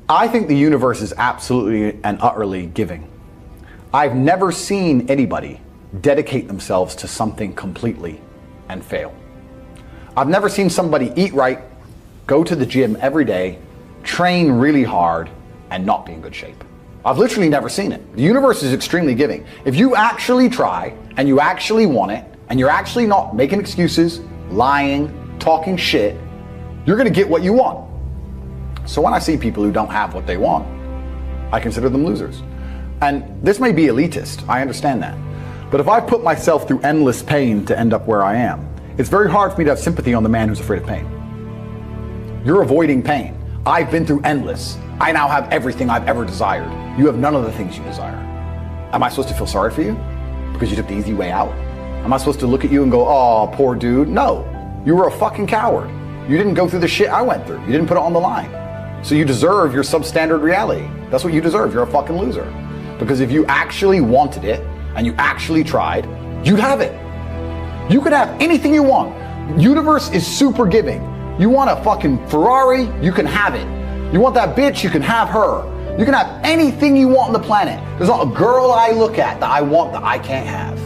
I think the universe is absolutely and utterly giving. I've never seen anybody dedicate themselves to something completely and fail. I've never seen somebody eat right, go to the gym every day, train really hard, and not be in good shape. I've literally never seen it. The universe is extremely giving. If you actually try, and you actually want it, and you're actually not making excuses, lying, talking shit, you're gonna get what you want. So when I see people who don't have what they want, I consider them losers. And this may be elitist, I understand that. But if I put myself through endless pain to end up where I am, it's very hard for me to have sympathy on the man who's afraid of pain. You're avoiding pain. I've been through endless. I now have everything I've ever desired. You have none of the things you desire. Am I supposed to feel sorry for you because you took the easy way out? Am I supposed to look at you and go, oh, poor dude? No, you were a fucking coward. You didn't go through the shit I went through. You didn't put it on the line. So you deserve your substandard reality. That's what you deserve. You're a fucking loser. Because if you actually wanted it and you actually tried, you'd have it. You could have anything you want. Universe is super giving. You want a fucking Ferrari, you can have it. You want that bitch, you can have her. You can have anything you want on the planet. There's not a girl I look at that I want that I can't have.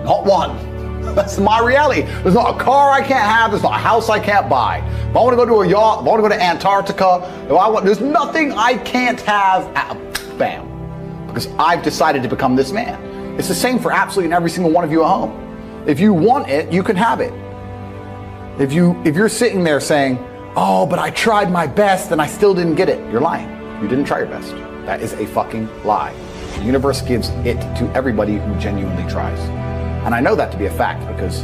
Not one. That's my reality. There's not a car I can't have. There's not a house I can't buy. If I want to go to a yacht, if I want to go to Antarctica, there's nothing I can't have. Bam. Because I've decided to become this man. It's the same for absolutely every single one of you at home. If you want it, you can have it. If you're sitting there saying, oh, but I tried my best and I still didn't get it, you're lying. You didn't try your best. That is a fucking lie. The universe gives it to everybody who genuinely tries. And I know that to be a fact because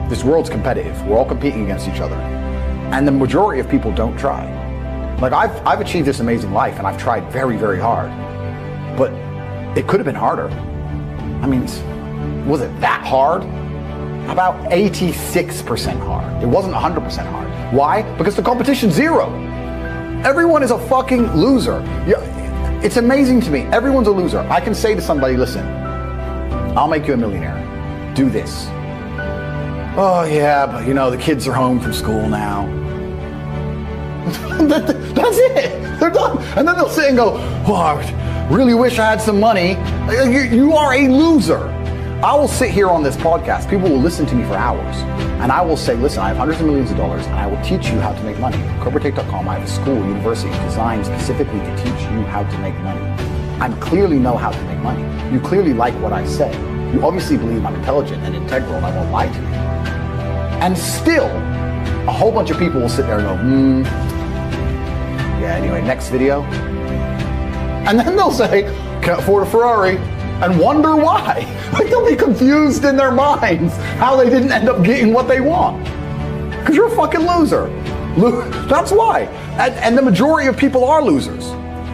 this world's competitive. We're all competing against each other. And the majority of people don't try. Like I've achieved this amazing life and I've tried very, very hard. But it could have been harder. I mean, was it that hard? About 86% hard. It wasn't 100% hard. Why? Because the competition's zero. Everyone is a fucking loser. It's amazing to me. Everyone's a loser. I can say to somebody, listen, I'll make you a millionaire. Do this. Oh yeah, but the kids are home from school now. That's it. They're done. And then they'll sit and go, oh, I really wish I had some money. You are a loser. I will sit here on this podcast. People will listen to me for hours. And I will say, listen, I have hundreds of millions of dollars and I will teach you how to make money. Andrewtate.com, I have a school, university designed specifically to teach you how to make money. I clearly know how to make money. You clearly like what I say. You obviously believe I'm intelligent and integral and I won't lie to you. And still, a whole bunch of people will sit there and go, yeah, anyway, next video. And then they'll say, can't afford a Ferrari, and wonder why. Like they'll be confused in their minds how they didn't end up getting what they want. Because you're a fucking loser. That's why. And the majority of people are losers.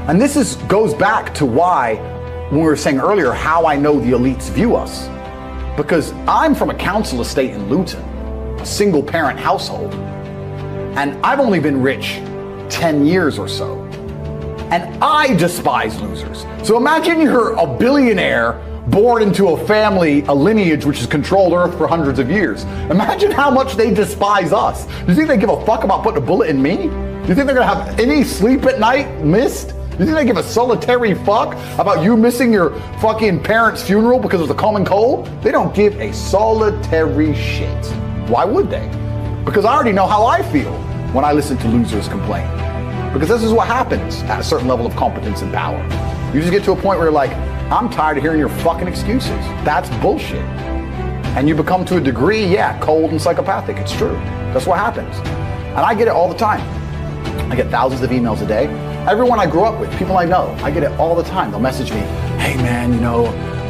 And this goes back to why, when we were saying earlier, how I know the elites view us. Because I'm from a council estate in Luton, a single parent household. And I've only been rich 10 years or so. And I despise losers. So imagine you're a billionaire born into a family, a lineage which has controlled Earth for hundreds of years. Imagine how much they despise us. Do you think they give a fuck about putting a bullet in me? Do you think they're gonna have any sleep at night missed? Do you think they give a solitary fuck about you missing your fucking parents' funeral because of the common cold? They don't give a solitary shit. Why would they? Because I already know how I feel when I listen to losers complain. Because this is what happens at a certain level of competence and power. You just get to a point where you're like, I'm tired of hearing your fucking excuses. That's bullshit. And you become, to a degree, yeah, cold and psychopathic. It's true. That's what happens. And I get it all the time. I get thousands of emails a day. Everyone I grew up with, people I know, I get it all the time. They'll message me, hey man,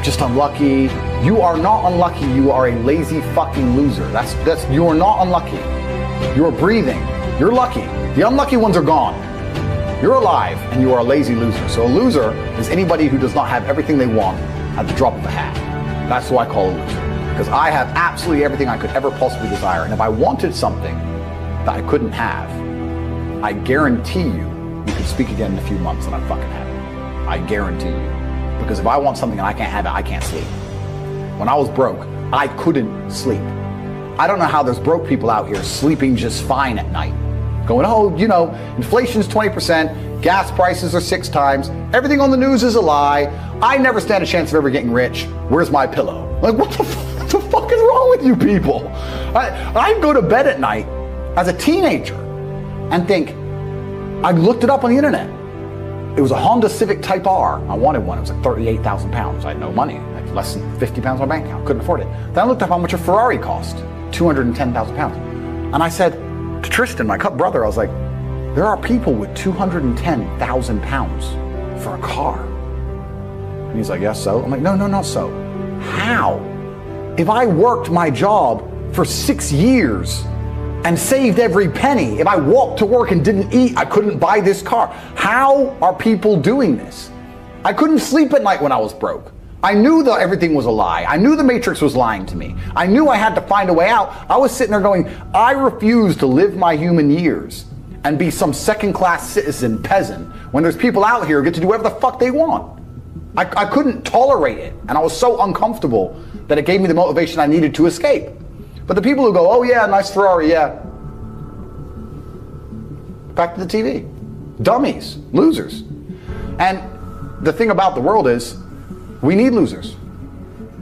just unlucky. You are not unlucky. You are a lazy fucking loser. You are not unlucky. You are breathing. You're lucky. The unlucky ones are gone. You're alive and you are a lazy loser. So a loser is anybody who does not have everything they want at the drop of a hat. That's who I call a loser. Because I have absolutely everything I could ever possibly desire. And if I wanted something that I couldn't have, I guarantee you could speak again in a few months and I'd fucking have it. I guarantee you. Because if I want something and I can't have it, I can't sleep. When I was broke, I couldn't sleep. I don't know how there's broke people out here sleeping just fine at night. Going, oh, inflation's 20%, gas prices are 6 times, everything on the news is a lie, I never stand a chance of ever getting rich, where's my pillow? Like, what the fuck is wrong with you people? I go to bed at night as a teenager and think, I looked it up on the internet. It was a Honda Civic Type R. I wanted one. It was like 38,000 pounds. I had no money. I had less than 50 pounds on my bank account. Couldn't afford it. Then I looked up how much a Ferrari cost. 210,000 pounds. And I said to Tristan, my brother, I was like, there are people with 210,000 pounds for a car. And he's like, yes, so? I'm like, no, not so. How? If I worked my job for 6 years and saved every penny, if I walked to work and didn't eat, I couldn't buy this car. How are people doing this? I couldn't sleep at night when I was broke. I knew that everything was a lie. I knew the Matrix was lying to me. I knew I had to find a way out. I was sitting there going, I refuse to live my human years and be some second-class citizen peasant when there's people out here who get to do whatever the fuck they want. I couldn't tolerate it, and I was so uncomfortable that it gave me the motivation I needed to escape. But the people who go, oh yeah, nice Ferrari, yeah. Back to the TV. Dummies, losers. And the thing about the world is, we need losers.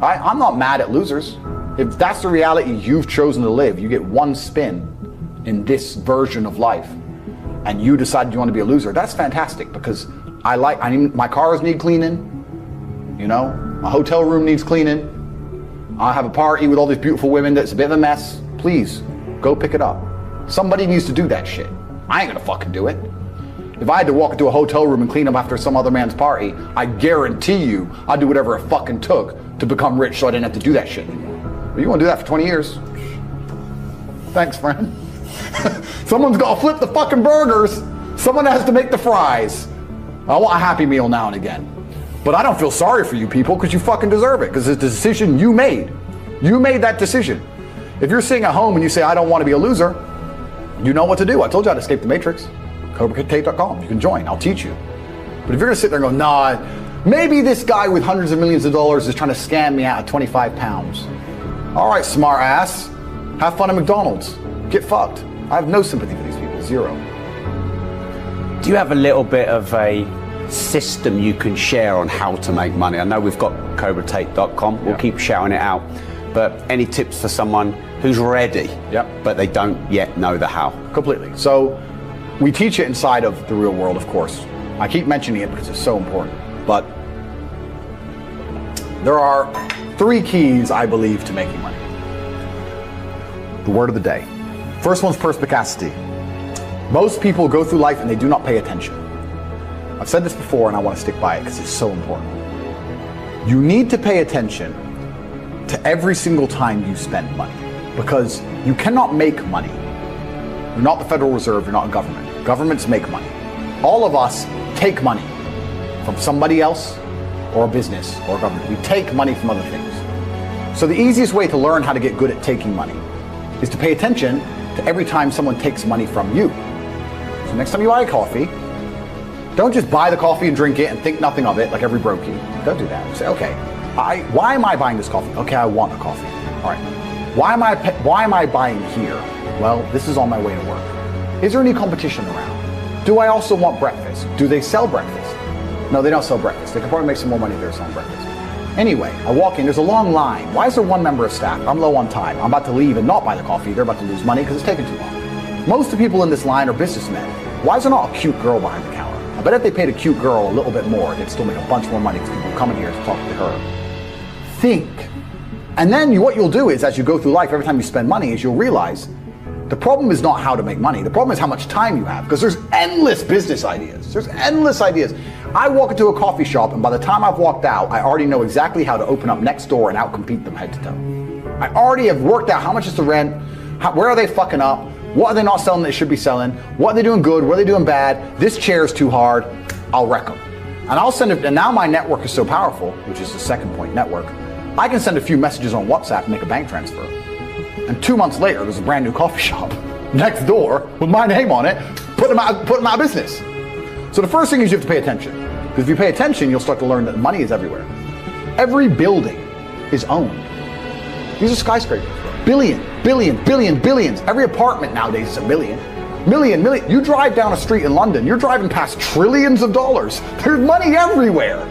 I'm not mad at losers. If that's the reality you've chosen to live, you get one spin in this version of life, and you decide you want to be a loser, that's fantastic, because my cars need cleaning, you know, my hotel room needs cleaning, I have a party with all these beautiful women that's a bit of a mess. Please, go pick it up. Somebody needs to do that shit. I ain't gonna fucking do it. If I had to walk into a hotel room and clean up after some other man's party, I guarantee you I'd do whatever it fucking took to become rich so I didn't have to do that shit anymore. But you wanna do that for 20 years? Thanks, friend. Someone's gotta flip the fucking burgers. Someone has to make the fries. I want a Happy Meal now and again. But I don't feel sorry for you people, because you fucking deserve it, because it's a decision you made. You made that decision. If you're sitting at home and you say, I don't want to be a loser, you know what to do. I told you how to escape the Matrix. CobraTate.com. You can join. I'll teach you. But if you're going to sit there and go, nah, maybe this guy with hundreds of millions of dollars is trying to scam me out of 25 pounds. All right, smart ass. Have fun at McDonald's. Get fucked. I have no sympathy for these people. Zero. Do you have a little bit of a system you can share on how to make money? I know we've got CobraTate.com. We'll keep shouting it out. But any tips for someone who's ready, but they don't yet know the how? Completely. So we teach it inside of the real world, of course. I keep mentioning it because it's so important. But there are 3 keys, I believe, to making money. The word of the day. First one's perspicacity. Most people go through life and they do not pay attention. I've said this before and I want to stick by it because it's so important. You need to pay attention to every single time you spend money, because you cannot make money. You're not the Federal Reserve, you're not a government. Governments make money. All of us take money from somebody else or a business or a government. We take money from other things. So the easiest way to learn how to get good at taking money is to pay attention to every time someone takes money from you. So next time you buy a coffee, don't just buy the coffee and drink it and think nothing of it like every brokey. Don't do that. Say, okay, why am I buying this coffee? Okay, I want a coffee. All right. Why am I buying here? Well, this is on my way to work. Is there any competition around? Do I also want breakfast? Do they sell breakfast? No, they don't sell breakfast. They could probably make some more money if they're selling breakfast. Anyway, I walk in, there's a long line. Why is there one member of staff? I'm low on time. I'm about to leave and not buy the coffee. They're about to lose money because it's taking too long. Most of the people in this line are businessmen. Why is there not a cute girl behind the counter? I bet if they paid a cute girl a little bit more, they'd still make a bunch more money because people come in here to talk to her. Think. And then what you'll do is, as you go through life, every time you spend money, is you'll realize the problem is not how to make money. The problem is how much time you have, because there's endless business ideas. There's endless ideas. I walk into a coffee shop, and by the time I've walked out, I already know exactly how to open up next door and outcompete them head to toe. I already have worked out how much is the rent, where are they fucking up, what are they not selling that they should be selling, what are they doing good, what are they doing bad, this chair is too hard, I'll wreck them. And I'll send it, and now my network is so powerful, which is the second point, network, I can send a few messages on WhatsApp and make a bank transfer. And 2 months later, there's a brand new coffee shop next door with my name on it, put them out of business. So the first thing is you have to pay attention. Because if you pay attention, you'll start to learn that money is everywhere. Every building is owned. These are skyscrapers. Billions. Every apartment nowadays is $1 billion. million. You drive down a street in London, you're driving past trillions of dollars. There's money everywhere.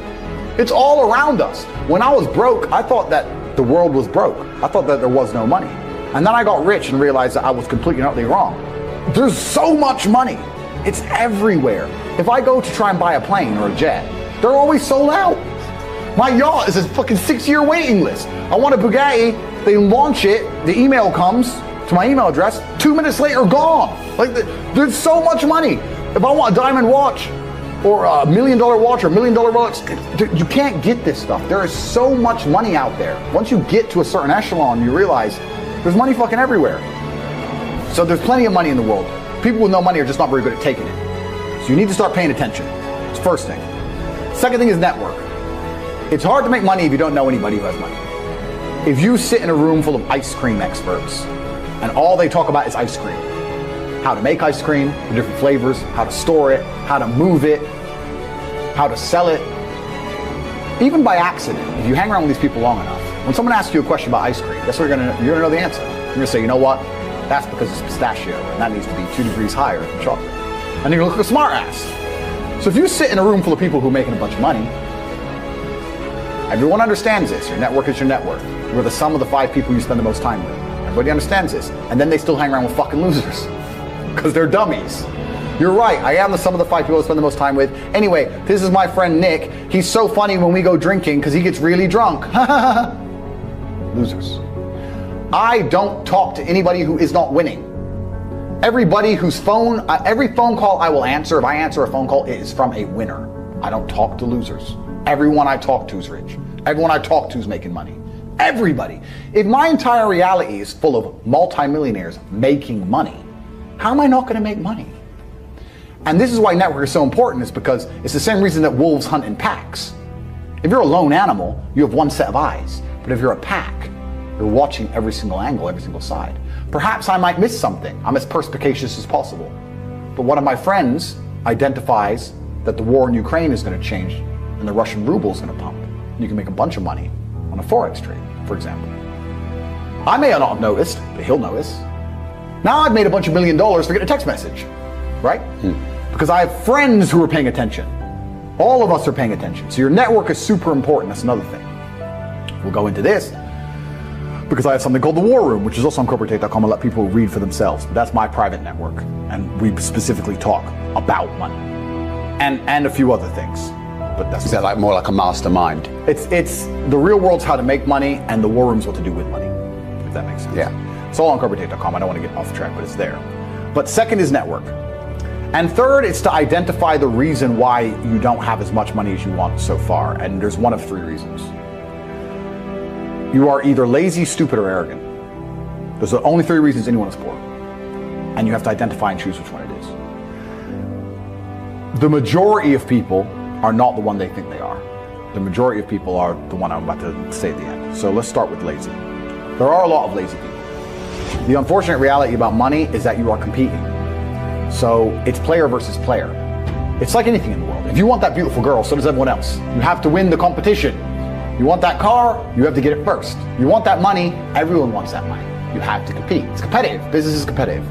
It's all around us. When I was broke, I thought that the world was broke. I thought that there was no money. And then I got rich and realized that I was completely and utterly wrong. There's so much money. It's everywhere. If I go to try and buy a plane or a jet, they're always sold out. My yacht is a fucking 6-year waiting list. I want a Bugatti, they launch it, the email comes to my email address, 2 minutes later, gone. Like, there's so much money. If I want a diamond watch, or a $1 million watch, or $1 million watch, you can't get this stuff. There is so much money out there. Once you get to a certain echelon, you realize there's money fucking everywhere. So there's plenty of money in the world. People with no money are just not very good at taking it. So you need to start paying attention. It's the first thing. Second thing is network. It's hard to make money if you don't know anybody who has money. If you sit in a room full of ice cream experts and all they talk about is ice cream, how to make ice cream, the different flavors, how to store it, how to move it, how to sell it, even by accident, if you hang around with these people long enough, when someone asks you a question about ice cream, guess what you're gonna know the answer. You're gonna say, you know what? That's because it's pistachio, and that needs to be 2 degrees higher than chocolate. And you're gonna look like a smart ass. So if you sit in a room full of people who are making a bunch of money, everyone understands this. Your network is your net worth. You're the sum of the 5 people you spend the most time with. Everybody understands this. And then they still hang around with fucking losers. Because they're dummies. You're right, I am the sum of the 5 people I spend the most time with. Anyway, this is my friend Nick. He's so funny when we go drinking because he gets really drunk. Losers. I don't talk to anybody who is not winning. Everybody whose phone, every phone call I will answer, if I answer a phone call, it is from a winner. I don't talk to losers. Everyone I talk to is rich. Everyone I talk to is making money. Everybody. If my entire reality is full of multimillionaires making money, how am I not going to make money? And this is why network is so important, is because it's the same reason that wolves hunt in packs. If you're a lone animal, you have one set of eyes. But if you're a pack, you're watching every single angle, every single side. Perhaps I might miss something. I'm as perspicacious as possible. But one of my friends identifies that the war in Ukraine is going to change and the Russian ruble is going to pump. You can make a bunch of money on a forex trade, for example. I may not have noticed, but he'll notice. Now I've made a bunch of $1 million for getting a text message, right? Because I have friends who are paying attention. All of us are paying attention. So your network is super important. That's another thing. We'll go into this because I have something called the War Room, which is also on corporatate.com. I'll let people read for themselves. But that's my private network. And we specifically talk about money and a few other things. But that's is that like more like a mastermind? It's the real world's how to make money, and the War Room's what to do with money, if that makes sense. Yeah. It's all on corporatate.com. I don't want to get off track, but it's there. But second is network. And third, it's to identify the reason why you don't have as much money as you want so far. And there's one of 3 reasons. You are either lazy, stupid, or arrogant. Those are the only 3 reasons anyone is poor. And you have to identify and choose which one it is. The majority of people are not the one they think they are. The majority of people are the one I'm about to say at the end. So let's start with lazy. There are a lot of lazy people. The unfortunate reality about money is that you are competing. So it's player versus player. It's like anything in the world. If you want that beautiful girl, so does everyone else. You have to win the competition. You want that car, you have to get it first. You want that money, everyone wants that money. You have to compete. It's competitive. Business is competitive.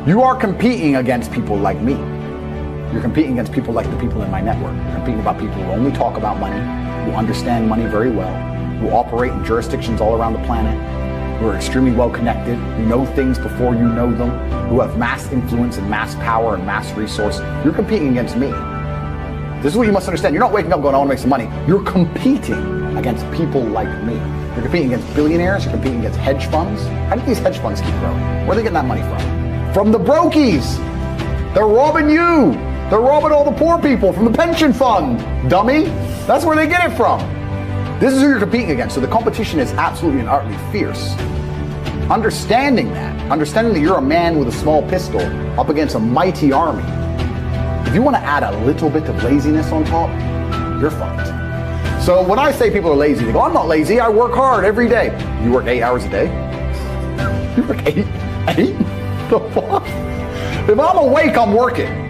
You are competing against people like me. You're competing against people like the people in my network. You're competing about people who only talk about money, who understand money very well, who operate in jurisdictions all around the planet, who are extremely well connected, who know things before you know them, who have mass influence and mass power and mass resource. You're competing against me. This is what you must understand. You're not waking up going, I want to make some money. You're competing against people like me. You're competing against billionaires. You're competing against hedge funds. How do these hedge funds keep growing? Where are they getting that money from? From the brokies. They're robbing you. They're robbing all the poor people from the pension fund, dummy. That's where they get it from. This is who you're competing against. So the competition is absolutely and utterly fierce. Understanding that you're a man with a small pistol up against a mighty army. If you want to add a little bit of laziness on top, you're fucked. So when I say people are lazy, they go, I'm not lazy, I work hard every day. You work 8 hours a day? You work 8? The fuck? If I'm awake, I'm working.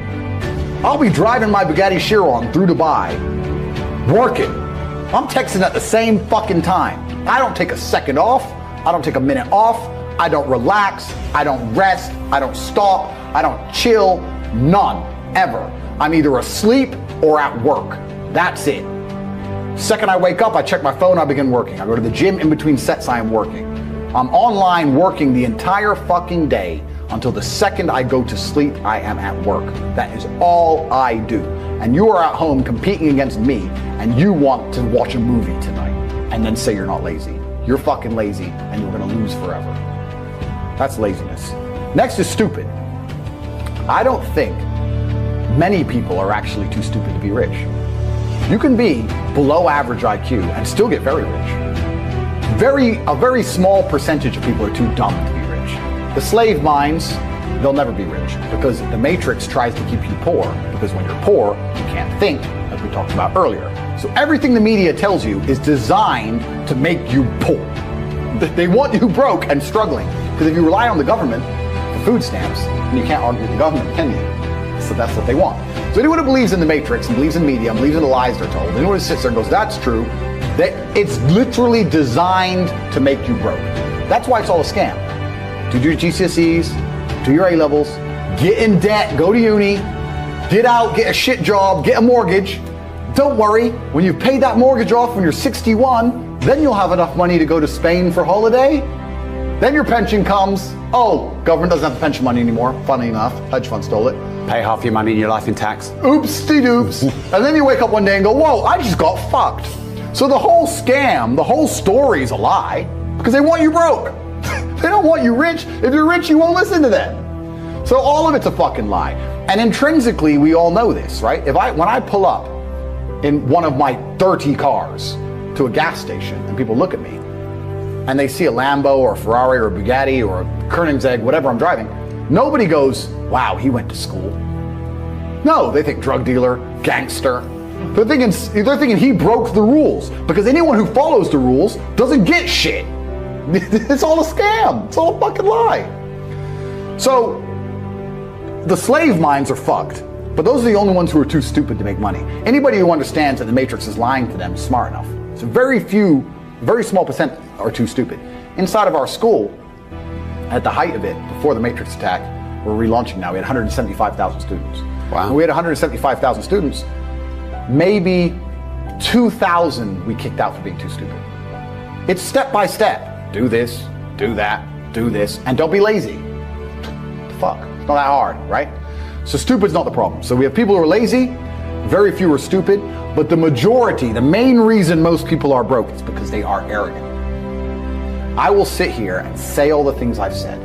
I'll be driving my Bugatti Chiron through Dubai, working. I'm texting at the same fucking time. I don't take a second off. I don't take a minute off. I don't relax. I don't rest. I don't stop. I don't chill, none, ever. I'm either asleep or at work. That's it. Second I wake up, I check my phone, I begin working. I go to the gym, in between sets I am working. I'm online working the entire fucking day until the second I go to sleep, I am at work. That is all I do. And you are at home competing against me, and you want to watch a movie tonight and then say you're not lazy. You're fucking lazy and you're gonna lose forever. That's laziness. Next is stupid. I don't think many people are actually too stupid to be rich. You can be below average IQ and still get very rich. A very small percentage of people are too dumb to be rich. The slave minds, they'll never be rich because the matrix tries to keep you poor, because when you're poor, you can't think, as we talked about earlier. So everything the media tells you is designed to make you poor. They want you broke and struggling, because if you rely on the government for food stamps, then you can't argue with the government, can you? So that's what they want. So anyone who believes in the matrix and believes in media and believes in the lies they're told, anyone who sits there and goes, that's true, it's literally designed to make you broke. That's why it's all a scam. Do your GCSEs, do your A-levels, get in debt, go to uni, get out, get a shit job, get a mortgage. Don't worry, when you've paid that mortgage off when you're 61, then you'll have enough money to go to Spain for holiday. Then your pension comes. Oh, government doesn't have the pension money anymore. Funny enough, hedge fund stole it. Pay half your money in your life in tax. Oopsie-doops. And then you wake up one day and go, whoa, I just got fucked. So the whole scam, the whole story is a lie because they want you broke. They don't want you rich. If you're rich, you won't listen to them. So all of it's a fucking lie. And intrinsically, we all know this, right? When I pull up in one of my 30 cars to a gas station and people look at me and they see a Lambo or a Ferrari or a Bugatti or a Koenigsegg, whatever I'm driving, nobody goes, wow, he went to school. No, they think drug dealer, gangster. They're thinking he broke the rules, because anyone who follows the rules doesn't get shit. It's all a scam. It's all a fucking lie. So the slave minds are fucked, but those are the only ones who are too stupid to make money. Anybody who understands that the matrix is lying to them is smart enough. So very small percent are too stupid. Inside of our school, at the height of it, before the matrix attack, we're relaunching now, we had 175,000 students. Wow. When we had 175,000 students, maybe 2,000 we kicked out for being too stupid. It's step by step. Do this, do that, do this, and don't be lazy. Fuck, it's not that hard, right? So stupid's not the problem. So we have people who are lazy, very few are stupid, but the majority, the main reason most people are broke is because they are arrogant. I will sit here and say all the things I've said.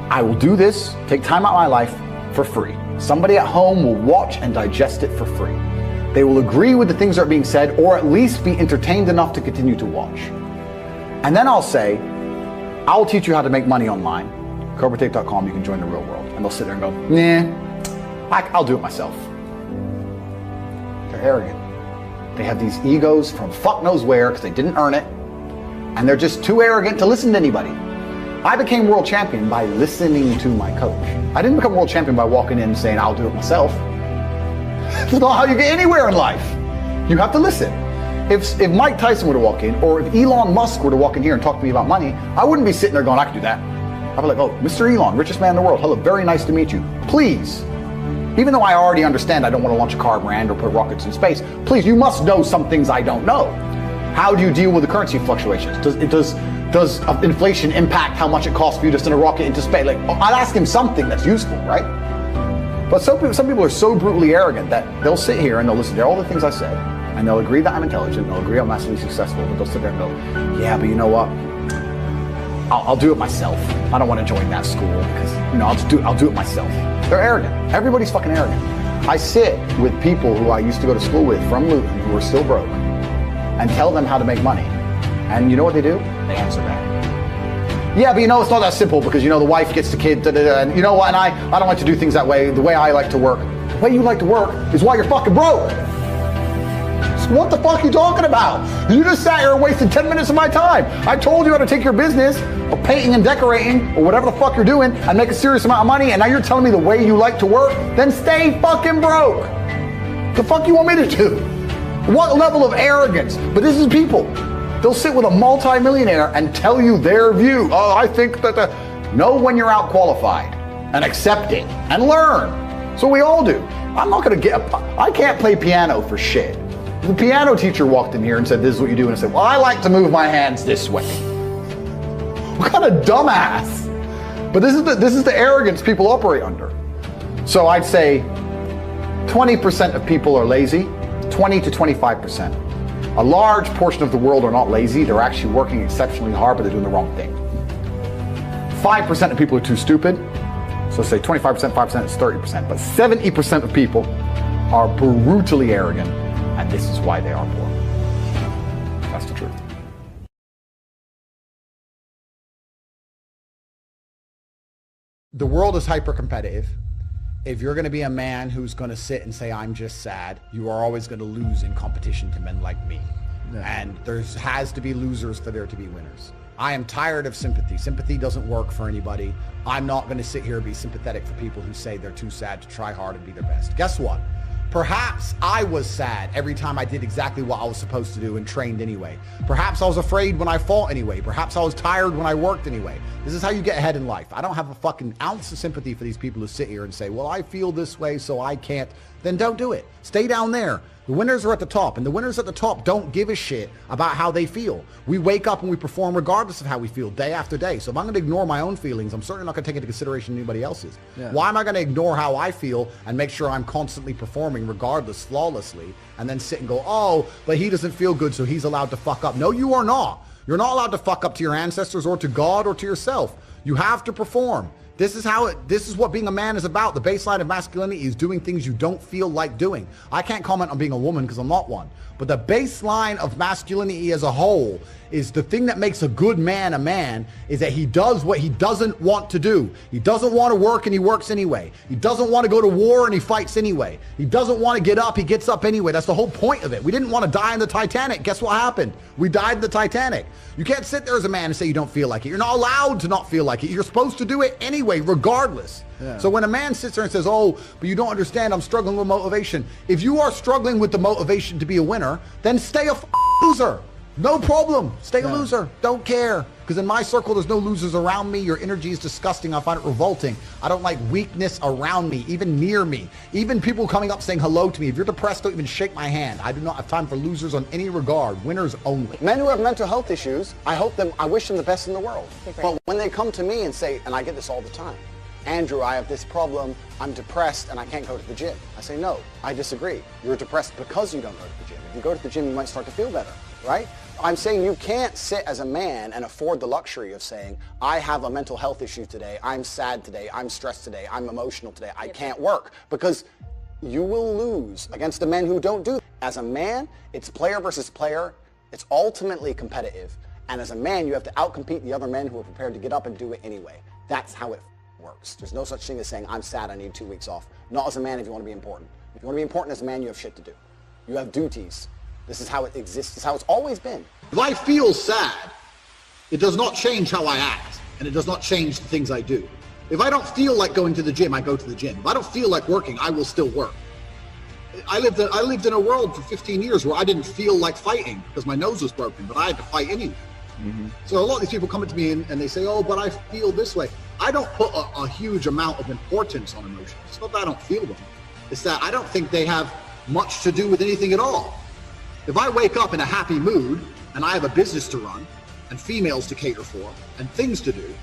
I will do this, take time out of my life for free. Somebody at home will watch and digest it for free. They will agree with the things that are being said, or at least be entertained enough to continue to watch. And then I'll say, I'll teach you how to make money online. andrewtatemotivation.com, you can join the real world. And they'll sit there and go, nah, I'll do it myself. They're arrogant. They have these egos from fuck knows where because they didn't earn it. And they're just too arrogant to listen to anybody. I became world champion by listening to my coach. I didn't become world champion by walking in and saying, I'll do it myself. That's not how you get anywhere in life. You have to listen. If Mike Tyson were to walk in, or if Elon Musk were to walk in here and talk to me about money, I wouldn't be sitting there going, I can do that. I'd be like, oh, Mr. Elon, richest man in the world. Hello, very nice to meet you. Please, even though I already understand I don't want to launch a car brand or put rockets in space, please, you must know some things I don't know. How do you deal with the currency fluctuations? Does inflation impact how much it costs for you to send a rocket into space? Like, I'd ask him something that's useful, right? But some people are so brutally arrogant that they'll sit here and they'll listen to all the things I said, and they'll agree that I'm intelligent, they'll agree I'm massively successful, but they'll sit there and go, yeah, but you know what? I'll do it myself. I don't want to join that school because, I'll do it myself. They're arrogant. Everybody's fucking arrogant. I sit with people who I used to go to school with from Luton who are still broke and tell them how to make money. And you know what they do? They answer back. Yeah, but it's not that simple because, the wife gets the kid, and you know what, and I don't like to do things that way. The way I like to work. The way you like to work is why you're fucking broke. So what the fuck are you talking about? You just sat here and wasted 10 minutes of my time. I told you how to take your business of painting and decorating or whatever the fuck you're doing and make a serious amount of money, and now you're telling me the way you like to work? Then stay fucking broke. The fuck you want me to do? What level of arrogance? But this is people. They'll sit with a multi-millionaire and tell you their view. Oh, I think that know when you're out qualified. and accept it and learn. So we all do. I'm not gonna I can't play piano for shit. The piano teacher walked in here and said, this is what you do. And I said, well, I like to move my hands this way. What kind of dumbass? But this is the arrogance people operate under. So I'd say 20% of people are lazy, 20 to 25%. A large portion of the world are not lazy. They're actually working exceptionally hard, but they're doing the wrong thing. 5% of people are too stupid. So say 25%, 5% is 30%. But 70% of people are brutally arrogant, and this is why they are poor. That's the truth. The world is hyper-competitive. If you're going to be a man who's going to sit and say, I'm just sad, you are always going to lose in competition to men like me. Yeah. And there has to be losers for there to be winners. I am tired of sympathy. Sympathy doesn't work for anybody. I'm not going to sit here and be sympathetic for people who say they're too sad to try hard and be their best. Guess what? Perhaps I was sad every time I did exactly what I was supposed to do and trained anyway. Perhaps I was afraid when I fought anyway. Perhaps I was tired when I worked anyway. This is how you get ahead in life. I don't have a fucking ounce of sympathy for these people who sit here and say, well, I feel this way, so I can't. Then don't do it. Stay down there. The winners are at the top, and the winners at the top don't give a shit about how they feel. We wake up and we perform regardless of how we feel day after day. So if I'm going to ignore my own feelings, I'm certainly not going to take into consideration anybody else's. Yeah. Why am I going to ignore how I feel and make sure I'm constantly performing regardless, flawlessly, and then sit and go, oh, but he doesn't feel good, so he's allowed to fuck up. No, you are not. You're not allowed to fuck up to your ancestors or to God or to yourself. You have to perform. This is what being a man is about. The baseline of masculinity is doing things you don't feel like doing. I can't comment on being a woman because I'm not one. But the baseline of masculinity as a whole is the thing that makes a good man a man is that he does what he doesn't want to do. He doesn't want to work and he works anyway. He doesn't want to go to war and he fights anyway. He doesn't want to get up, he gets up anyway. That's the whole point of it. We didn't want to die in the Titanic. Guess what happened? We died in the Titanic. You can't sit there as a man and say you don't feel like it. You're not allowed to not feel like it. You're supposed to do it anyway, regardless. Yeah. So when a man sits there and says, oh, but you don't understand, I'm struggling with motivation. If you are struggling with the motivation to be a winner, then stay a loser. No problem. Stay a loser. Don't care. Because in my circle, there's no losers around me. Your energy is disgusting. I find it revolting. I don't like weakness around me, even near me. Even people coming up saying hello to me. If you're depressed, don't even shake my hand. I do not have time for losers on any regard. Winners only. Men who have mental health issues, I wish them the best in the world. But when they come to me and say, and I get this all the time, Andrew, I have this problem, I'm depressed and I can't go to the gym. I say, no, I disagree. You're depressed because you don't go to the gym. If you go to the gym, you might start to feel better, right? I'm saying you can't sit as a man and afford the luxury of saying, I have a mental health issue today, I'm sad today, I'm stressed today, I'm emotional today, I can't work, because you will lose against the men who don't do that. As a man, it's player versus player, it's ultimately competitive, and as a man, you have to outcompete the other men who are prepared to get up and do it anyway. That's how it works. There's no such thing as saying, I'm sad, I need 2 weeks off. Not as a man if you want to be important. If you want to be important as a man, you have shit to do. You have duties. This is how it exists. This is how it's always been. If I feel sad, it does not change how I act, and it does not change the things I do. If I don't feel like going to the gym, I go to the gym. If I don't feel like working, I will still work. I lived in a world for 15 years where I didn't feel like fighting because my nose was broken, but I had to fight anyway. Mm-hmm. So a lot of these people come up to me and they say, oh, but I feel this way. I don't put a huge amount of importance on emotions. It's not that I don't feel them. It's that I don't think they have much to do with anything at all. If I wake up in a happy mood and I have a business to run and females to cater for and things to do,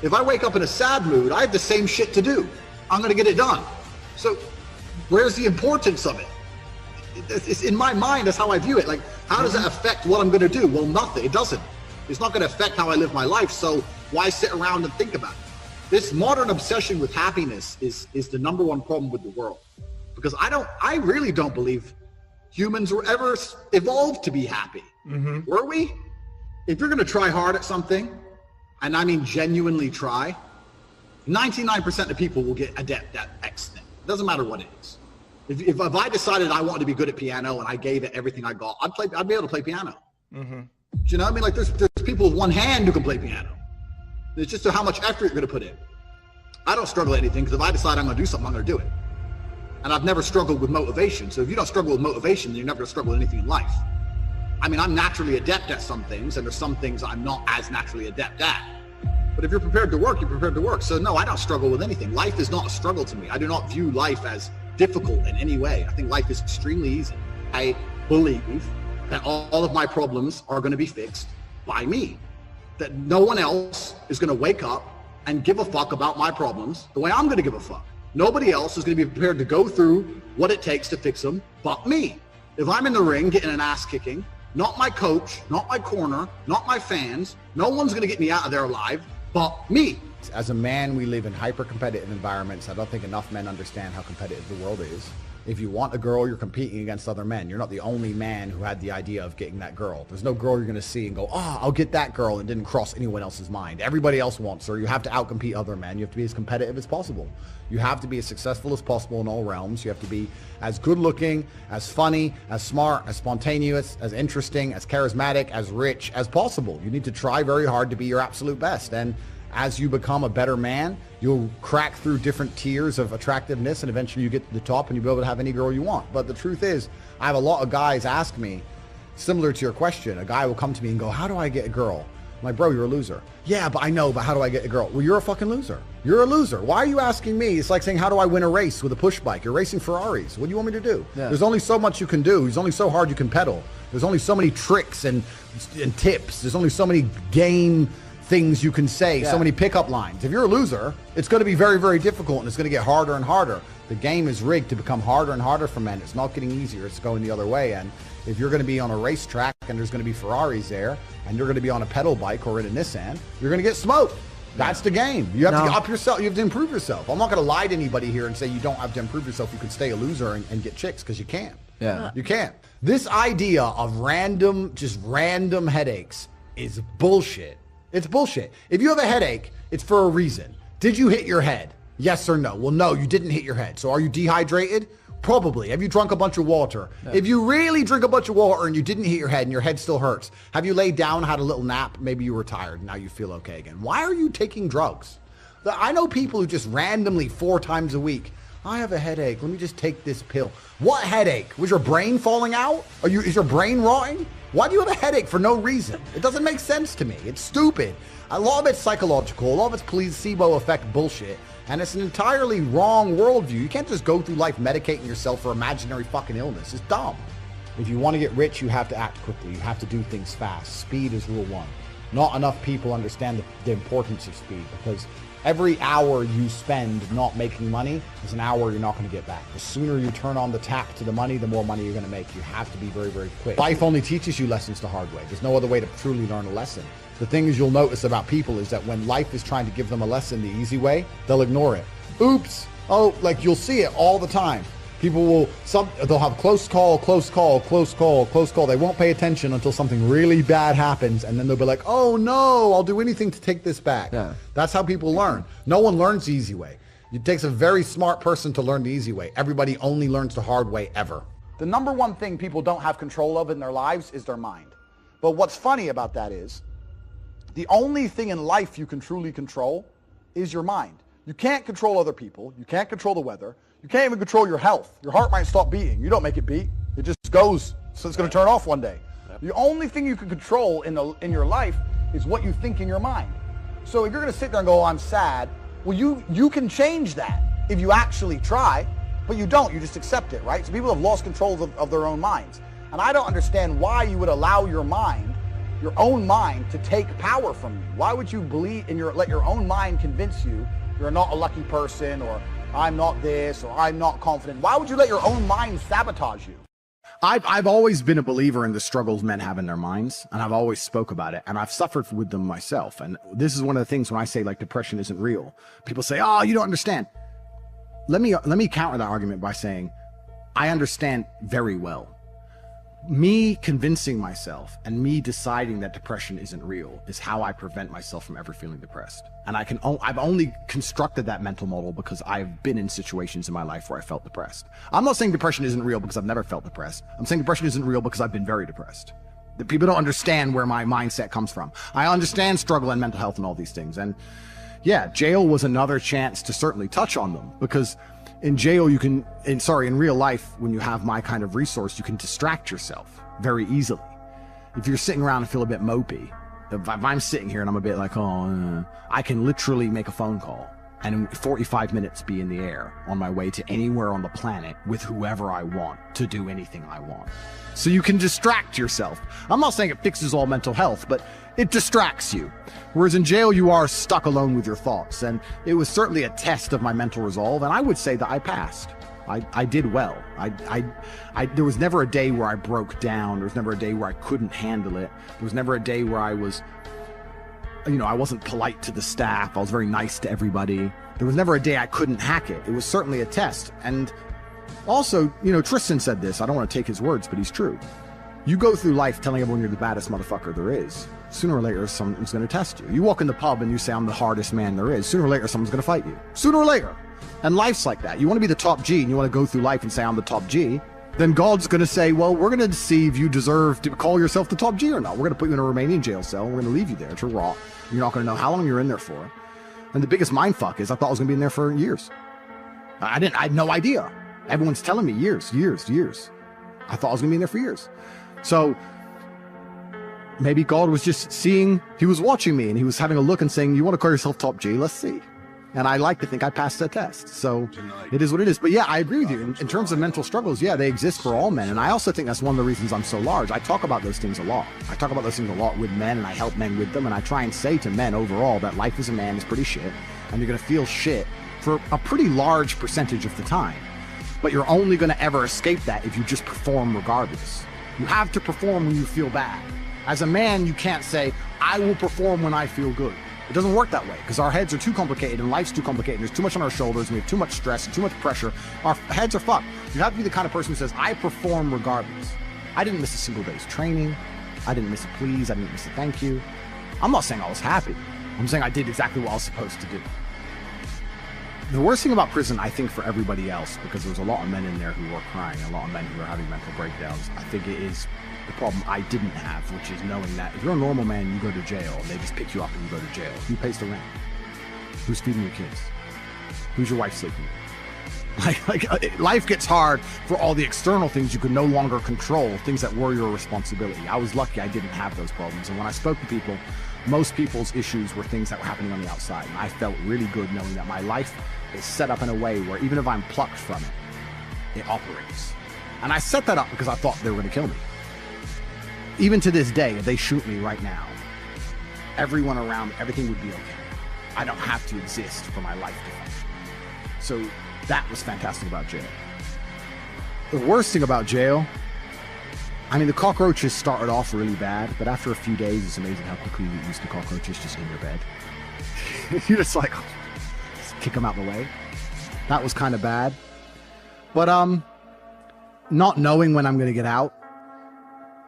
if I wake up in a sad mood, I have the same shit to do. I'm going to get it done. So where's the importance of it? It's in my mind, that's how I view it. Like, how does it affect what I'm going to do? Well, nothing. It doesn't. It's not going to affect how I live my life. So why sit around and think about it? This modern obsession with happiness is the number one problem with the world. Because I really don't believe humans were ever evolved to be happy. Mm-hmm. Were we? If you're going to try hard at something, and I mean genuinely try, 99% of people will get adept at X thing. It doesn't matter what it is. If I decided I wanted to be good at piano and I gave it everything I got, I'd be able to play piano. Mm-hmm. Do you know what I mean? Like there's people with one hand who can play piano. It's just how much effort you're going to put in. I don't struggle at anything because if I decide I'm going to do something, I'm going to do it. And I've never struggled with motivation. So if you don't struggle with motivation, then you're never going to struggle with anything in life. I mean, I'm naturally adept at some things, and there's some things I'm not as naturally adept at. But if you're prepared to work, you're prepared to work. So no, I don't struggle with anything. Life is not a struggle to me. I do not view life as difficult in any way. I think life is extremely easy. I believe that all of my problems are going to be fixed by me. That no one else is going to wake up and give a fuck about my problems the way I'm going to give a fuck. Nobody else is going to be prepared to go through what it takes to fix them but me. If I'm in the ring getting an ass kicking, not my coach, not my corner, not my fans, no one's going to get me out of there alive but me. As a man, we live in hyper-competitive environments. I don't think enough men understand how competitive the world is. If you want a girl, you're competing against other men. You're not the only man who had the idea of getting that girl. There's no girl you're going to see and go, oh, I'll get that girl, and didn't cross anyone else's mind. Everybody else wants her. You have to outcompete other men. You have to be as competitive as possible. You have to be as successful as possible in all realms. You have to be as good looking, as funny, as smart, as spontaneous, as interesting, as charismatic, as rich as possible. You need to try very hard to be your absolute best. And as you become a better man, you'll crack through different tiers of attractiveness, and eventually you get to the top and you'll be able to have any girl you want. But the truth is, I have a lot of guys ask me, similar to your question, a guy will come to me and go, how do I get a girl? I'm like, bro, you're a loser. Yeah, but I know, but how do I get a girl? Well, you're a fucking loser. You're a loser. Why are you asking me? It's like saying, how do I win a race with a push bike? You're racing Ferraris. What do you want me to do? Yeah. There's only so much you can do. There's only so hard you can pedal. There's only so many tricks and tips. There's only so many game things you can say, so many pickup lines. If you're a loser, it's going to be very, very difficult, and it's going to get harder and harder. The game is rigged to become harder and harder for men. It's not getting easier. It's going the other way. And if you're going to be on a racetrack and there's going to be Ferraris there, and you're going to be on a pedal bike or in a Nissan, you're going to get smoked. That's the game. You have to up yourself. You have to improve yourself. I'm not going to lie to anybody here and say you don't have to improve yourself. You can stay a loser and get chicks, because you can't. Yeah, you can't. This idea of random headaches is bullshit. It's bullshit. If you have a headache, it's for a reason. Did you hit your head? Yes or no? Well, no, you didn't hit your head. So are you dehydrated? Probably. Have you drunk a bunch of water? Yeah. If you really drink a bunch of water and you didn't hit your head and your head still hurts, have you laid down, had a little nap? Maybe you were tired and now you feel okay again. Why are you taking drugs? I know people who just randomly 4 times a week, I have a headache. Let me just take this pill. What headache? Was your brain falling out? Is your brain rotting? Why do you have a headache for no reason? It doesn't make sense to me. It's stupid. A lot of it's psychological. A lot of it's placebo effect bullshit. And it's an entirely wrong worldview. You can't just go through life medicating yourself for imaginary fucking illness. It's dumb. If you want to get rich, you have to act quickly. You have to do things fast. Speed is rule 1. Not enough people understand the importance of speed, because every hour you spend not making money is an hour you're not going to get back. The sooner you turn on the tap to the money, the more money you're going to make. You have to be very, very quick. Life only teaches you lessons the hard way. There's no other way to truly learn a lesson. The things you'll notice about people is that when life is trying to give them a lesson the easy way, they'll ignore it. Oops. Oh, like you'll see it all the time. People they'll have close call. They won't pay attention until something really bad happens, and then they'll be like, oh no, I'll do anything to take this back. Yeah. That's how people learn. No one learns the easy way. It takes a very smart person to learn the easy way. Everybody only learns the hard way ever. The number one thing people don't have control of in their lives is their mind. But what's funny about that is, the only thing in life you can truly control is your mind. You can't control other people. You can't control the weather. You can't even control your health. Your heart might stop beating. You don't make it beat. It just goes. So it's going to turn off one day. The only thing you can control in your life is what you think in your mind. So if you're going to sit there and go, oh, I'm sad, well, you can change that if you actually try, but you don't. You just accept it, right? So people have lost control of their own minds. And I don't understand why you would allow your own mind, to take power from you. Why would you let your own mind convince you you're not a lucky person, or I'm not this, or I'm not confident? Why would you let your own mind sabotage you? I've always been a believer in the struggles men have in their minds, and I've always spoke about it, and I've suffered with them myself. And this is one of the things when I say like depression isn't real, people say, oh, you don't understand. Let me counter that argument by saying I understand very well. Me convincing myself and me deciding that depression isn't real is how I prevent myself from ever feeling depressed. And I've only constructed that mental model because I've been in situations in my life where I felt depressed. I'm not saying depression isn't real because I've never felt depressed. I'm saying depression isn't real because I've been very depressed. The people don't understand where my mindset comes from. I understand struggle and mental health and all these things. And yeah, jail was another chance to certainly touch on them, because in jail, in real life, when you have my kind of resource, you can distract yourself very easily. If you're sitting around and feel a bit mopey, If I'm sitting here and I'm a bit like, I can literally make a phone call and in 45 minutes be in the air on my way to anywhere on the planet with whoever I want to do anything I want. So you can distract yourself. I'm not saying it fixes all mental health, but it distracts you. Whereas in jail, you are stuck alone with your thoughts. And it was certainly a test of my mental resolve. And I would say that I passed. I did well. There was never a day where I broke down. There was never a day where I couldn't handle it. There was never a day where I was, I wasn't polite to the staff. I was very nice to everybody. There was never a day I couldn't hack it. It was certainly a test. And also, Tristan said this. I don't want to take his words, but he's true. You go through life telling everyone you're the baddest motherfucker there is. Sooner or later, someone's going to test you. You walk in the pub and you say, I'm the hardest man there is. Sooner or later, someone's going to fight you. Sooner or later. And life's like that. You want to be the top G and you want to go through life and say, I'm the top G. Then God's going to say, well, we're going to see if you deserve to call yourself the top G or not. We're going to put you in a Romanian jail cell. We're going to leave you there to rot. You're not going to know how long you're in there for. And the biggest mindfuck is I thought I was going to be in there for years. I had no idea. Everyone's telling me years. I thought I was going to be in there for years. So maybe God was just seeing, he was watching me and he was having a look and saying, you want to call yourself top G? Let's see. And I like to think I passed that test. So it is what it is. But yeah, I agree with you. In terms of mental struggles, yeah, they exist for all men. And I also think that's one of the reasons I'm so large. I talk about those things a lot. I talk about those things a lot with men and I help men with them. And I try and say to men overall that life as a man is pretty shit. And you're going to feel shit for a pretty large percentage of the time. But you're only going to ever escape that if you just perform regardless. You have to perform when you feel bad. As a man, you can't say, I will perform when I feel good. It doesn't work that way because our heads are too complicated and life's too complicated. There's too much on our shoulders and we have too much stress and too much pressure. Our heads are fucked. You have to be the kind of person who says, I perform regardless. I didn't miss a single day's training. I didn't miss a please. I didn't miss a thank you. I'm not saying I was happy. I'm saying I did exactly what I was supposed to do. The worst thing about prison, I think, for everybody else, because there's a lot of men in there who are crying, a lot of men who are having mental breakdowns, I think it is the problem I didn't have, which is knowing that if you're a normal man, you go to jail, and they just pick you up and you go to jail. Who pays the rent? Who's feeding your kids? Who's your wife sleeping with? Life gets hard for all the external things you could no longer control, things that were your responsibility. I was lucky I didn't have those problems, and when I spoke to people, most people's issues were things that were happening on the outside, and I felt really good knowing that my life is set up in a way where even if I'm plucked from it, it operates. And I set that up because I thought they were going to kill me. Even to this day, if they shoot me right now, everyone around, everything would be okay. I don't have to exist for my life to function. So that was fantastic about jail. The worst thing about jail, I mean, the cockroaches started off really bad, but after a few days, it's amazing how quickly you get used to cockroaches just in your bed. You're just like, just kick them out the way. That was kind of bad. But not knowing when I'm going to get out,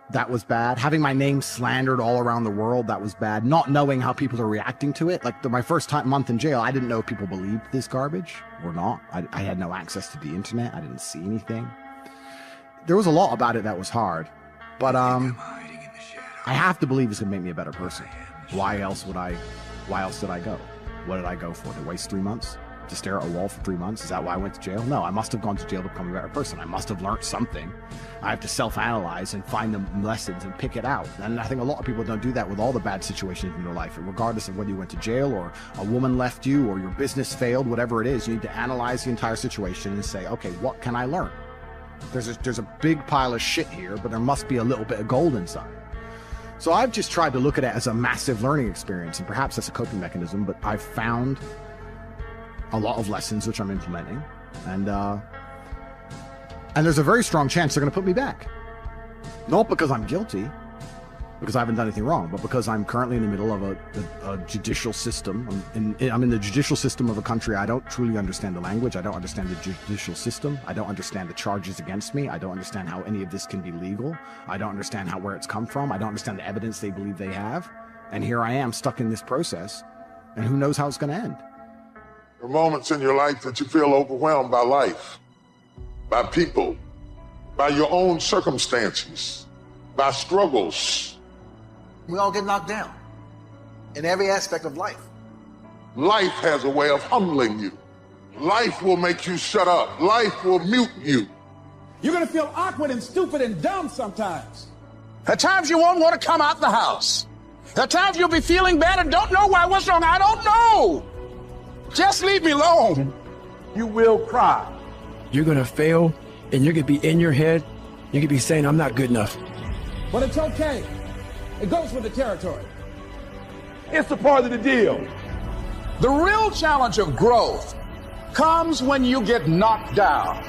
that was bad. Having my name slandered all around the world, that was bad. Not knowing how people are reacting to it. Like my first month in jail, I didn't know if people believed this garbage or not. I had no access to the internet. I didn't see anything. There was a lot about it that was hard. But I have to believe it's going to make me a better person. Why else did I go? What did I go for? To waste 3 months? To stare at a wall for 3 months? Is that why I went to jail? No, I must have gone to jail to become a better person. I must have learned something. I have to self-analyze and find the lessons and pick it out. And I think a lot of people don't do that with all the bad situations in their life. Regardless of whether you went to jail or a woman left you or your business failed, whatever it is, you need to analyze the entire situation and say, okay, what can I learn? There's a big pile of shit here, but there must be a little bit of gold inside. So I've just tried to look at it as a massive learning experience, and perhaps that's a coping mechanism, but I've found a lot of lessons which I'm implementing, and there's a very strong chance they're going to put me back. Not because I'm guilty, because I haven't done anything wrong, but because I'm currently in the middle of a judicial system. I'm in the judicial system of a country. I don't truly understand the language. I don't understand the judicial system. I don't understand the charges against me. I don't understand how any of this can be legal. I don't understand where it's come from. I don't understand the evidence they believe they have. And here I am stuck in this process, and who knows how it's going to end. There are moments in your life that you feel overwhelmed by life, by people, by your own circumstances, by struggles. We all get knocked down in every aspect of life. Life has a way of humbling you. Life will make you shut up. Life will mute you. You're going to feel awkward and stupid and dumb sometimes. At times you won't want to come out the house. There are times you'll be feeling bad and don't know why. What's wrong? I don't know. Just leave me alone. You will cry. You're going to fail, and you're going to be in your head. You're going to be saying, I'm not good enough. But it's okay. It goes with the territory. It's a part of the deal. The real challenge of growth comes when you get knocked down.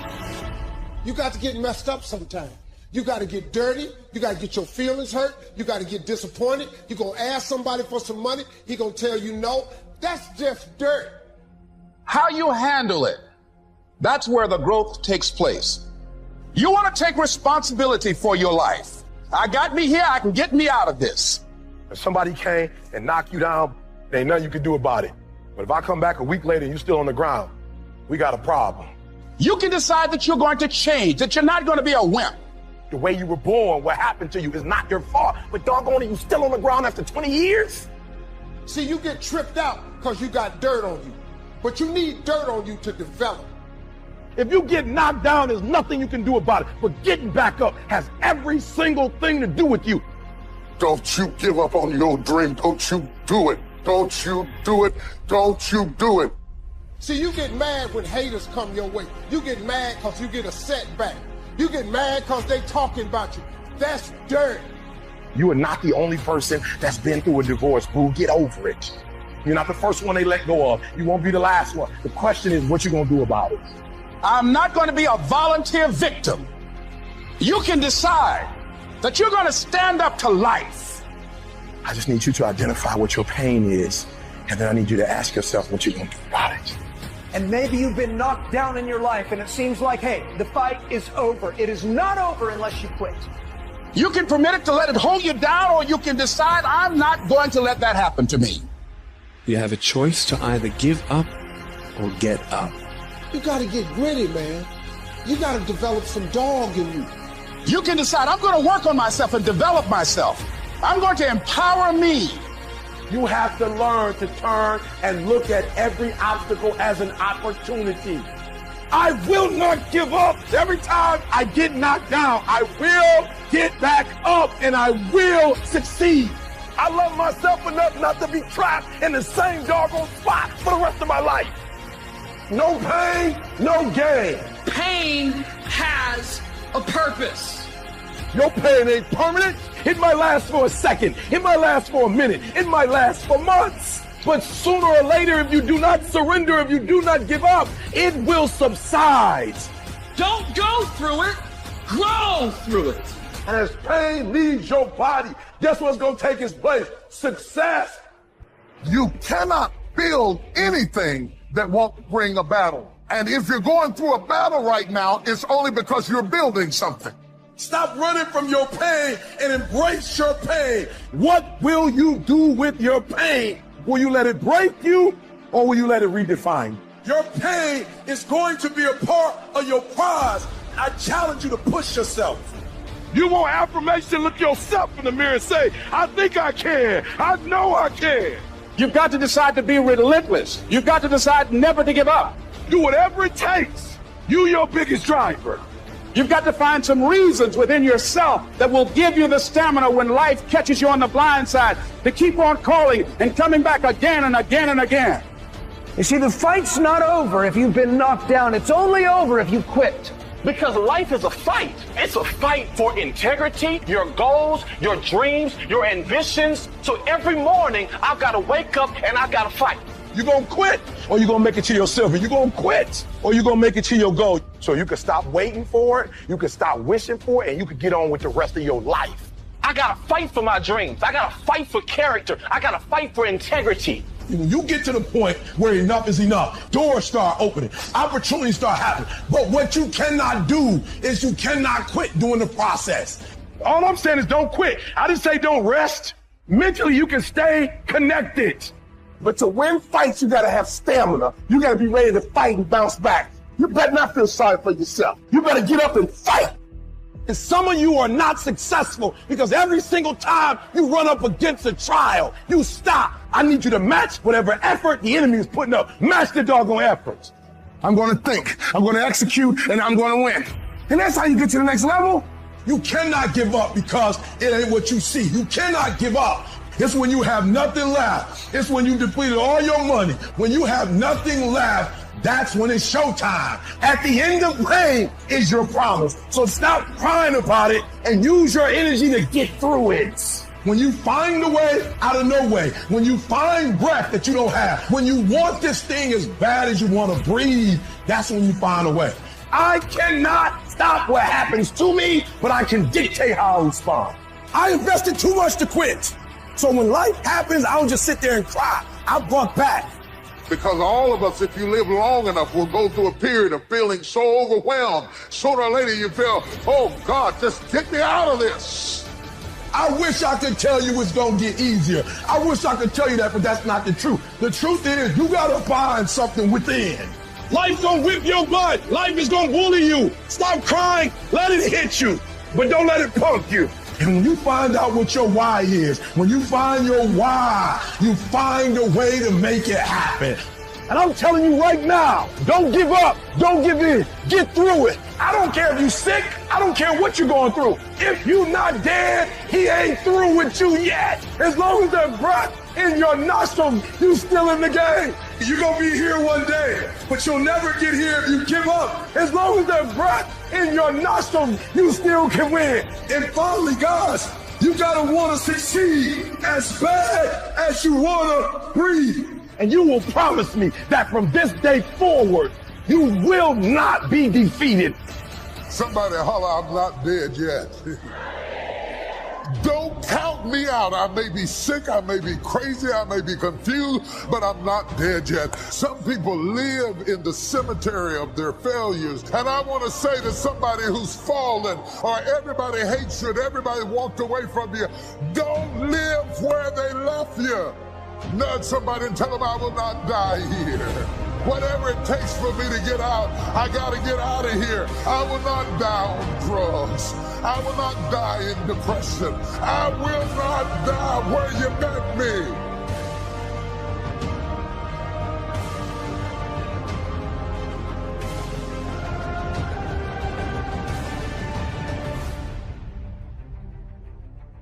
You got to get messed up sometime. You got to get dirty. You got to get your feelings hurt. You got to get disappointed. You're going to ask somebody for some money. He going to tell you no. That's just dirt. How you handle it, that's where the growth takes place. You want to take responsibility for your life. I got me here. I can get me out of this. If somebody came and knocked you down, there ain't nothing you can do about it. But if I come back a week later and you're still on the ground, we got a problem. You can decide that you're going to change, that you're not going to be a wimp. The way you were born, what happened to you is not your fault. But doggone it, you still on the ground after 20 years? See, you get tripped out because you got dirt on you. But you need dirt on you to develop. If you get knocked down, there's nothing you can do about it. But getting back up has every single thing to do with you. Don't you give up on your dream. Don't you do it. Don't you do it. Don't you do it. See, you get mad when haters come your way. You get mad because you get a setback. You get mad because they talking about you. That's dirt. You are not the only person that's been through a divorce, boo. Get over it. You're not the first one they let go of. You won't be the last one. The question is, what you gonna do about it? I'm not going to be a volunteer victim. You can decide that you're going to stand up to life. I just need you to identify what your pain is, and then I need you to ask yourself what you're gonna do about it. And maybe you've been knocked down in your life and it seems like, hey, the fight is over. It is not over unless you quit. You can permit it to let it hold you down, or you can decide, I'm not going to let that happen to me. You have a choice to either give up or get up. You got to get gritty, man. You got to develop some dog in you. You can decide, I'm going to work on myself and develop myself. I'm going to empower me. You have to learn to turn and look at every obstacle as an opportunity. I will not give up. Every time I get knocked down, I will get back up and I will succeed. I love myself enough not to be trapped in the same doggone spot for the rest of my life. No pain, no gain. Pain has a purpose. Your pain ain't permanent. It might last for a second. It might last for a minute. It might last for months. But sooner or later, if you do not surrender, if you do not give up, it will subside. Don't go through it. Grow through it. And as pain leaves your body, guess what's going to take its place? Success. You cannot build anything that won't bring a battle. And if you're going through a battle right now, it's only because you're building something. Stop running from your pain and embrace your pain. What will you do with your pain? Will you let it break you, or will you let it redefine you? Your pain is going to be a part of your prize. I challenge you to push yourself. You want affirmation, look yourself in the mirror and say, I think I can. I know I can. You've got to decide to be relentless. You've got to decide never to give up. Do whatever it takes. You your biggest driver. You've got to find some reasons within yourself that will give you the stamina when life catches you on the blind side to keep on calling and coming back again and again and again. You see, the fight's not over if you've been knocked down. It's only over if you quit. Because life is a fight. It's a fight for integrity, your goals, your dreams, your ambitions. So every morning, I've got to wake up and I've got to fight. You gonna quit, or you gonna make it to your silver? You gonna quit, or you gonna make it to your goal? So you can stop waiting for it, you can stop wishing for it, and you can get on with the rest of your life. I gotta fight for my dreams. I gotta fight for character. I gotta fight for integrity. When you get to the point where enough is enough, doors start opening, opportunities start happening. But what you cannot do is you cannot quit during the process. All I'm saying is don't quit. I didn't say don't rest. Mentally, you can stay connected. But to win fights, you gotta have stamina. You gotta be ready to fight and bounce back. You better not feel sorry for yourself. You better get up and fight. And some of you are not successful because every single time you run up against a trial, you stop. I need you to match whatever effort the enemy is putting up. Match the doggone efforts. I'm gonna think, I'm gonna execute, and I'm gonna win. And that's how you get to the next level. You cannot give up because it ain't what you see. You cannot give up It's when you have nothing left. It's when you depleted all your money. When you have nothing left, that's when it's showtime. At the end of pain is your promise. So stop crying about it and use your energy to get through it. When you find a way out of no way, when you find breath that you don't have, when you want this thing as bad as you want to breathe, that's when you find a way. I cannot stop what happens to me, but I can dictate how I respond. I invested too much to quit. So when life happens, I don't just sit there and cry. I buck back. Because all of us, if you live long enough, will go through a period of feeling so overwhelmed. Sooner or later you feel, oh God, just get me out of this. I wish I could tell you it's gonna get easier. I wish I could tell you that, but that's not the truth. The truth is, you gotta find something within. Life's gonna whip your butt. Life is gonna bully you. Stop crying, let it hit you, but don't let it punk you. And when you find out what your why is, when you find your why, you find a way to make it happen. And I'm telling you right now, don't give up, don't give in, get through it. I don't care if you're sick, I don't care what you're going through. If you're not dead, he ain't through with you yet. As long as there's breath in your nostrils, you still in the game. You're gonna be here one day, but you'll never get here if you give up. As long as there's breath in your nostrils, you still can win. And finally, guys, you gotta wanna succeed as bad as you wanna breathe. And you will promise me that from this day forward, you will not be defeated. Somebody holler, I'm not dead yet. Don't count me out. I may be sick, I may be crazy, I may be confused, but I'm not dead yet. Some people live in the cemetery of their failures. And I want to say to somebody who's fallen, or everybody hates you, and everybody walked away from you, don't live where they left you. Nudge somebody and tell them I will not die here. Whatever it takes for me to get out, I gotta get out of here. I will not die on drugs. I will not die in depression. I will not die where you met me.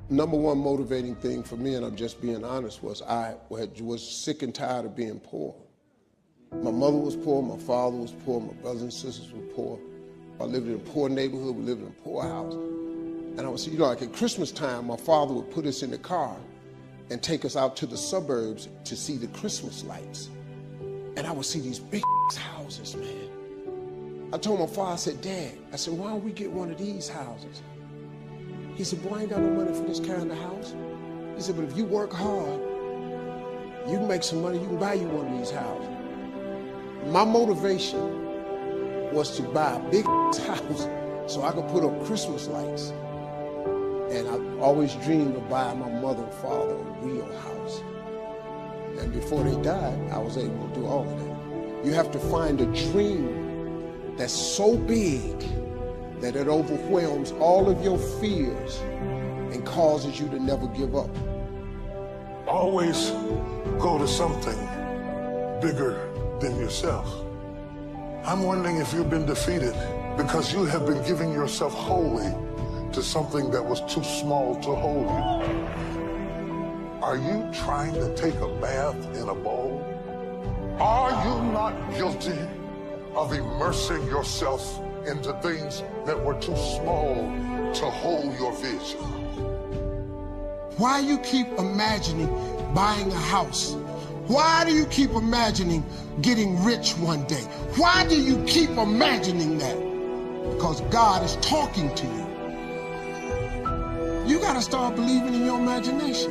Number one motivating thing for me, and I'm just being honest, was I was sick and tired of being poor. My mother was poor, my father was poor, my brothers and sisters were poor. I lived in a poor neighborhood, we lived in a poor house. And I would see, like at Christmas time, my father would put us in the car and take us out to the suburbs to see the Christmas lights. And I would see these big houses, man. I told my father, I said, Dad, I said, why don't we get one of these houses? He said, boy, I ain't got no money for this kind of house. He said, but if you work hard, you can make some money, you can buy you one of these houses. My motivation was to buy a big house so I could put up Christmas lights. And I always dreamed of buying my mother and father a real house. And before they died, I was able to do all of that. You have to find a dream that's so big that it overwhelms all of your fears and causes you to never give up. Always go to something bigger than yourself. I'm wondering if you've been defeated because you have been giving yourself wholly to something that was too small to hold you. Are you trying to take a bath in a bowl? Are you not guilty of immersing yourself into things that were too small to hold your vision? Why you keep imagining buying a house? Why do you keep imagining getting rich one day? Why do you keep imagining that? Because God is talking to you. You got to start believing in your imagination.